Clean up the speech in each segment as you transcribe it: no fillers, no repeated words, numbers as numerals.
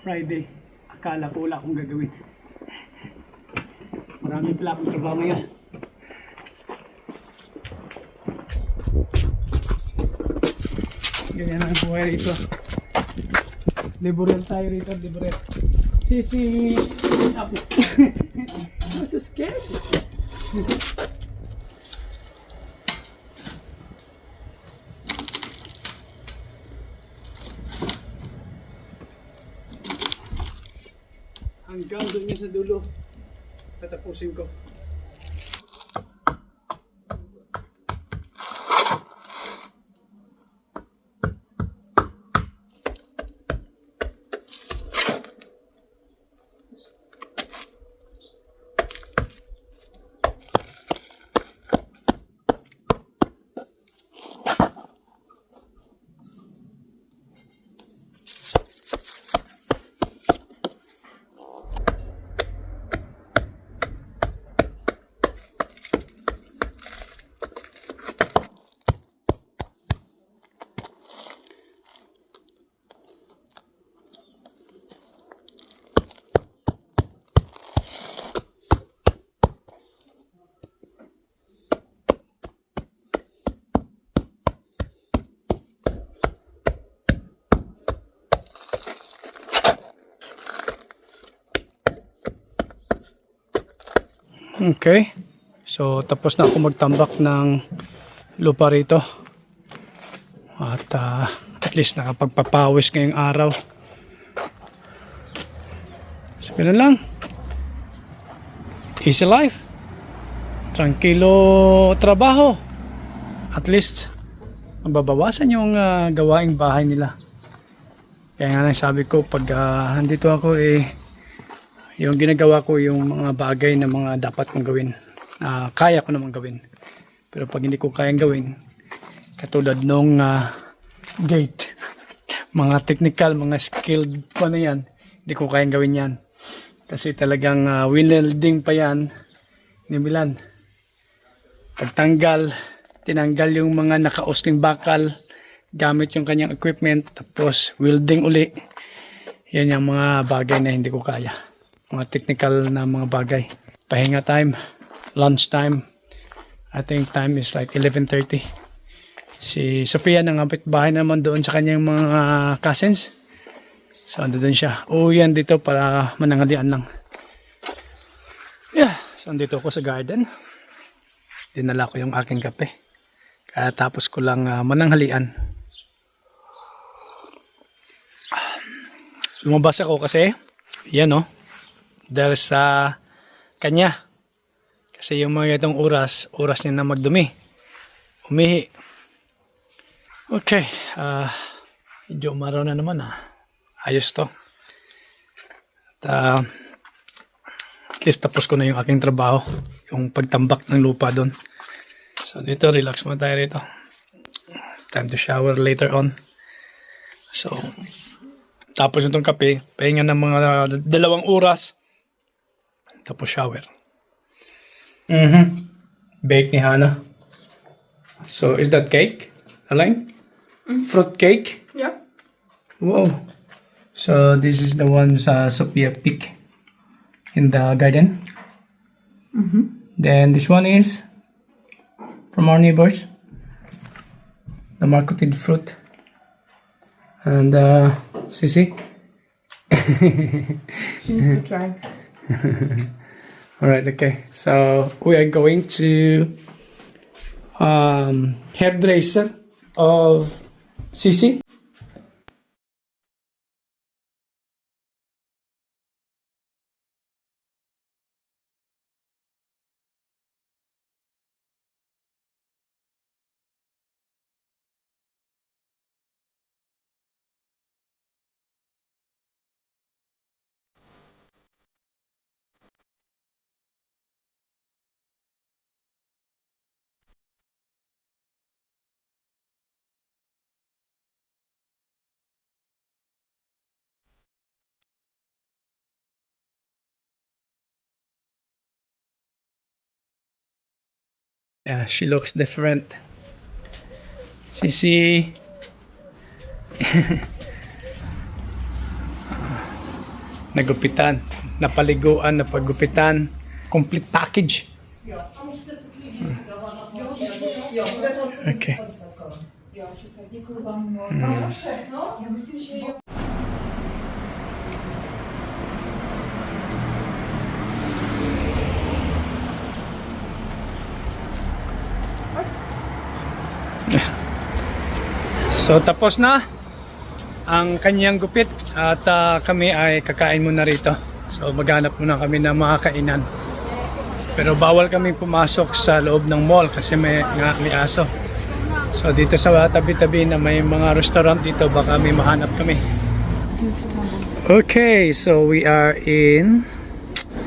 Friday. Akala ko wala akong gagawin. Marami pala akong trabaho ngayon. Ganyan ang buhay rito. Liburel tayo rito, liburel. Sisi! Ako. I'm so scared. Hanggang doon niya sa dulo. Tatapusin ko. Okay. So, tapos na ako magtambak ng lupa rito. At least nakapagpapawis ngayong araw. So, ganun lang. Easy life. Tranquilo trabaho. At least, mababawasan yung gawaing bahay nila. Kaya nga lang sabi ko, pag andito ako yung ginagawa ko yung mga bagay na mga dapat kong gawin. Kaya ko naman gawin. Pero pag hindi ko kayang gawin, katulad nung gate, mga technical, mga skilled pa na yan, hindi ko kayang gawin yan. Kasi talagang winelding pa yan ni Milan. Pagtanggal, tinanggal yung mga nakausling bakal, gamit yung kanyang equipment, tapos welding uli. Yan yung mga bagay na hindi ko kaya. Mga technical na mga bagay. Pahinga time, lunch time. I think time is like 11:30. Si Sofia nangapit bahay naman doon sa kanyang mga cousins. So ando doon siya. Yan dito para mananghalian lang. Yeah, so andito ako sa garden. Dinala ko yung aking kape. Kaya tapos ko lang mananghalian. Lumabas ako kasi yan dahil sa kanya. Kasi yung mga itong oras niya na magdumi. Umihi. Okay. Medyo umaraw na naman ayos to. At least tapos ko na yung aking trabaho. Yung pagtambak ng lupa doon. So dito, relax mo tayo rito. Time to shower later on. So, tapos itong kape, pahinga ng mga 2 oras. Tapos shower. Bake ni Hana. So, is that cake? Alain? Fruit cake? Yeah. Wow. So, this is the one Sophia picked in the garden. Then, this one is from our neighbors. The marketed fruit. And, Sissy? She needs to try. Alright, okay. So we are going to hairdresser of Sissy. Yeah, she looks different. Sissy. nagupitan, napaliguan, napagupitan, complete package. Okay. So tapos na ang kanyang gupit at kami ay kakain muna rito. So maghanap muna kami ng mga kainan. Pero bawal kami pumasok sa loob ng mall kasi may aso. So dito sa tabi-tabi na may mga restaurant dito, baka may mahanap kami. Okay, so we are in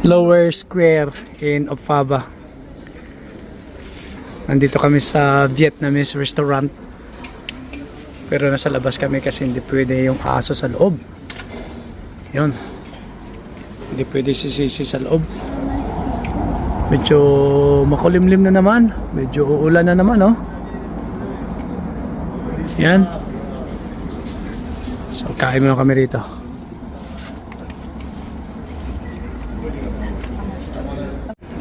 Lower Square in Opava. Nandito kami sa Vietnamese restaurant. Pero nasa labas kami kasi hindi pwede yung aso sa loob. Yun. Hindi pwede sisisi sa loob. Medyo makulimlim na naman. Medyo uulan na naman, oh. Yan. So, kain muna kami rito.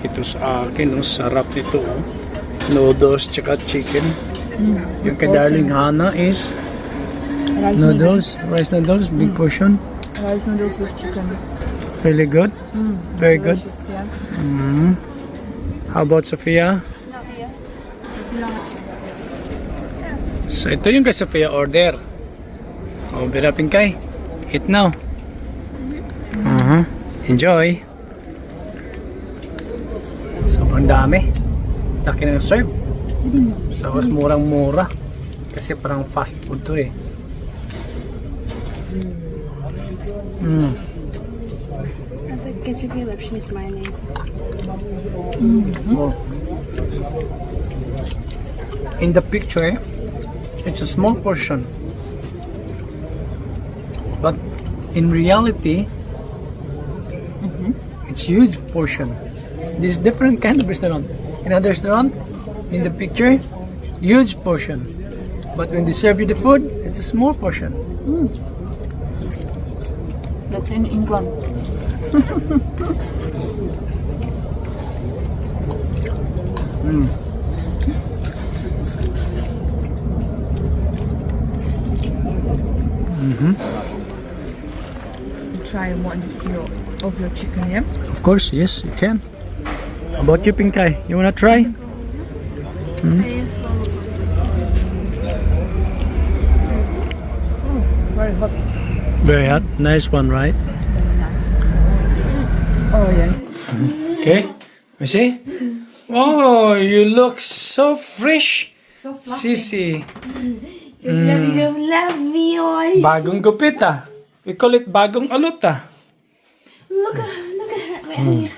Ito sa akin, oh. Sarap nito, oh. Noodles tsaka chicken. Yung kay Darling Hana is rice noodles, big portion. Rice noodles with chicken. Really good? Very good. Yeah. How about Sophia? So ito yung kay Sophia order. Oh, birapin kay. Eat now. Enjoy. Sobrang dami. Laki ng serve. So, mas murang-mura. Kasi parang fast food to eh. That's like ketchup, cheese, mayonnaise. Oh. In the picture, it's a small portion. But in reality, it's huge portion. This is different kind of restaurant. In a restaurant, in the picture, huge portion. But when they serve you the food, it's a small portion. That's in England. Try one of your chicken, yeah? Of course, yes, you can. How about you, Pinkai? You wanna try? Very hot. Very hot. Nice one, right? Oh yeah. Okay. You see? Oh, you look so fresh. So fluffy. Sisi. Lovey, oh. Bagong gupit ah. We call it bagong alot ah. Look at her.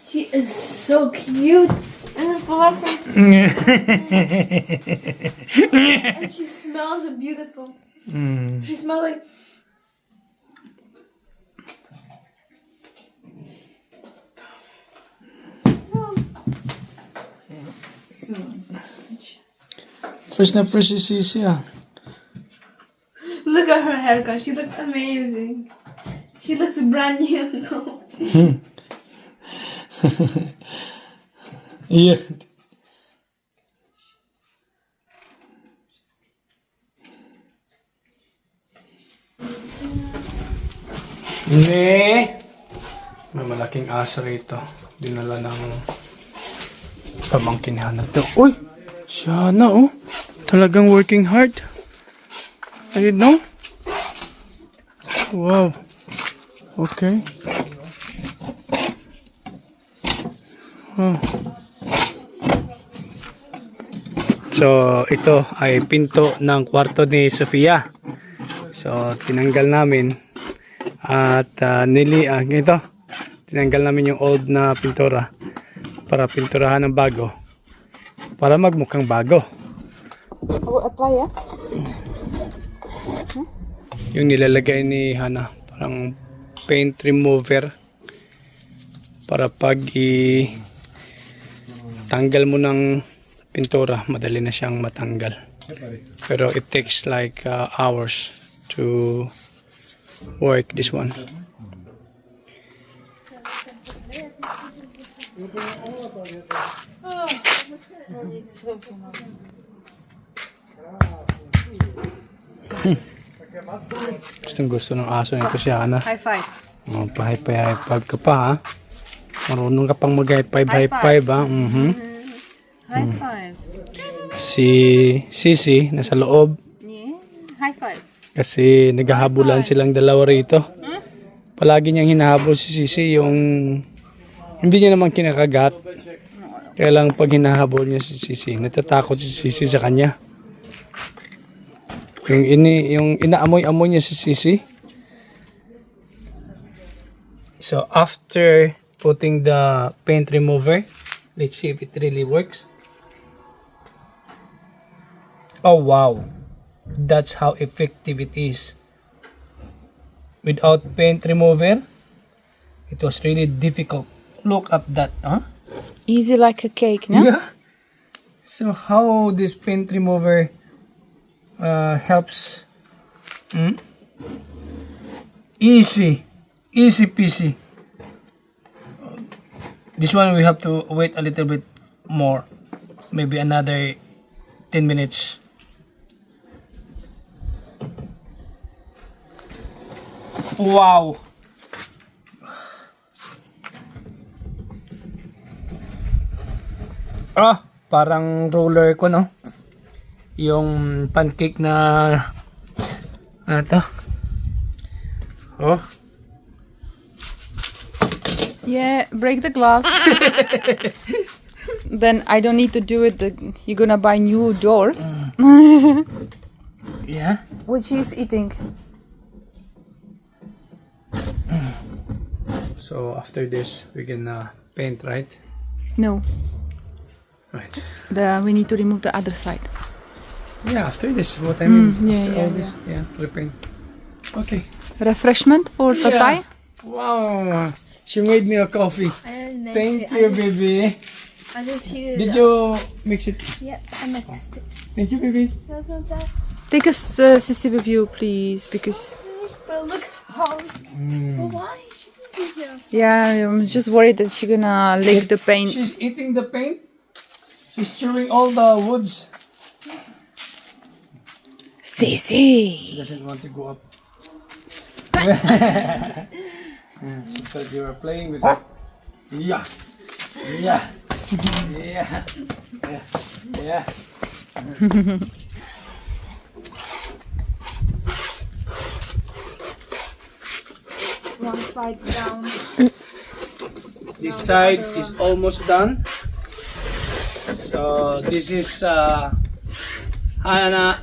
She is so cute and fluffy. And she smells beautiful. She smells like. Fresh na fresh si Sisi ah. Look at her haircut. She looks amazing. She looks brand new now. Yeah. May malaking aso rito. Dinala ng pamangkin ni Hana to. Uy! Siya na oh. Talagang working hard. I know. Wow. Okay. Oh. So, ito ay pinto ng kwarto ni Sofia. So, tinanggal namin. At ito, tinanggal namin yung old na pintura para pinturahan ng bago. Para magmukhang bago. Apply, yeah? Yung nilalagay ni Hana, parang paint remover para pag tanggal mo ng pintura, madali na siyang matanggal. Pero it takes like hours to work this one. Gustong gusto ng aso nito si Ana. High five. Pa-high five ka pa ha. Marunong ka pang mag-high five ha. High five. Si Sisi nasa loob Yeah. High five. kasi naghahabulan silang dalawa rito. Palagi niyang hinahabol si Sisi yung hindi niya naman kinakagat. Kaya lang pag hinahabol niya si Sisi, natatakot si Sisi sa kanya. Yung inaamoy-amoy niya si Sisi. So after putting the paint remover, let's see if it really works. Oh wow, that's how effective it is. Without paint remover, it was really difficult. Look at that, huh? Easy like a cake, no? Yeah. So how this paint remover helps? Easy peasy. This one we have to wait a little bit more, maybe another 10 minutes. Wow. Parang roller ko, no? Yung pancake na ano to? Oh. Yeah, break the glass. Then I don't need to do it. You're gonna buy new doors. Yeah. What she's eating? So after this, we can paint, right? No, Right. we need to remove the other side. Yeah, after this, what I mean. yeah, after yeah, all this, yeah, repaint. Okay. Refreshment for Tatay. Wow. She made me a coffee. Thank you, baby. I just heated Did it you mix it? up. Yep, I mixed it. Thank you, baby. Take us, Sissy, with you, please, because But look how. Well, why? yeah, I'm just worried that she's gonna lick the paint. She's eating the paint. She's chewing all the woods. Sissy. She doesn't want to go up. She thought you were playing with it. Yeah. Yeah. Yeah. Yeah. Yeah. One side down. This side is almost done. So this is Hana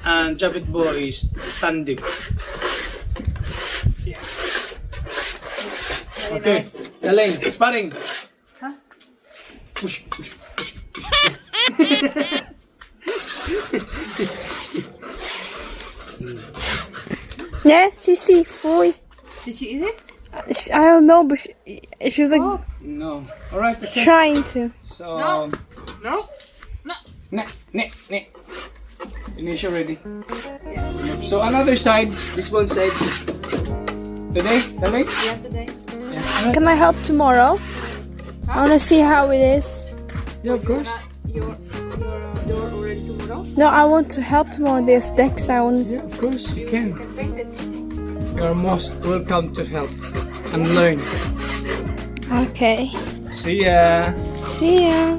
and Japit Boy's tandem. Yeah. Okay, Galing, sparring. Huh? Push, push. Yeah, Sissy, boy. Did she eat it? I don't know, but she was like No. Alright, okay. trying to. So No. No. Ne. Finish already. So another side, this one side. Today, Galing? Yeah, today. Yeah. Can I help tomorrow? I want to see how it is. Yeah, of course. Your door already tomorrow? No, I want to help tomorrow. This next I want to. Yeah, of course you can. Paint it. You're most welcome to help and learn. Okay. See ya. See ya.